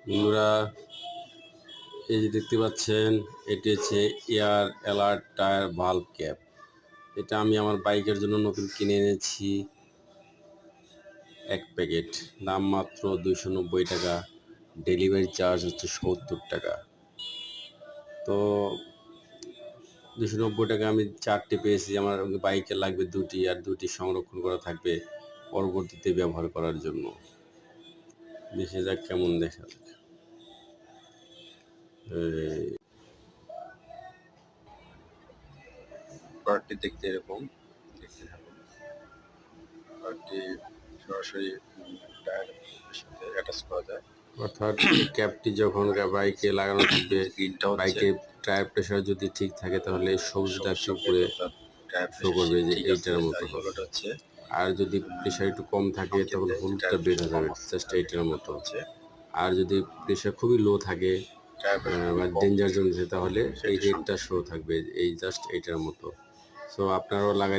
বন্ধুরা, এই যে দেখতে পাচ্ছেন, এটি হচ্ছে air alert tyre valve cap. এটা আমি আমার বাইকের জন্য নতুন কিনে এনেছি। 1 প্যাকেট, দাম মাত্র 290 টাকা। ডেলিভারি চার্জ হচ্ছে 70 টাকা। তো 290 টাকা আমি 4টে পেয়েছি। আমার বাইকে লাগবে 2টি, আর 2টি সংরক্ষণ করা থাকবে পরবর্তীতে ব্যবহার করার জন্য। দেখে যাক কেমন দেখা যাক। প্রোডাক্টটি দেখতে এরকম দেখতে থাকুন। প্রোডাক্টটি সরাসরি টায়ারের সাথে অ্যাটাচ করা যায়। অর্থাৎ ক্যাপটি যখন বাইকে লাগানো থাকবে, গ্রিনটা হচ্ছে বাইকের টায়ার প্রেসার যদি ঠিক থাকে তাহলে সবুজ দাগটি উপরে শো করবে যে এইটার মতো হবে। হচ্ছে, আর যদি প্রেসার একটু কম থাকে তখন হলুদটা বের হয়ে যাবে জাস্ট এইটার মতো। আর যদি প্রেসার খুবই লো থাকে বা ডেঞ্জার জোন থাকে তাহলে এই রেডটা শো থাকবে এই জাস্ট এইটার মতো। সো আপনারাও লাগাই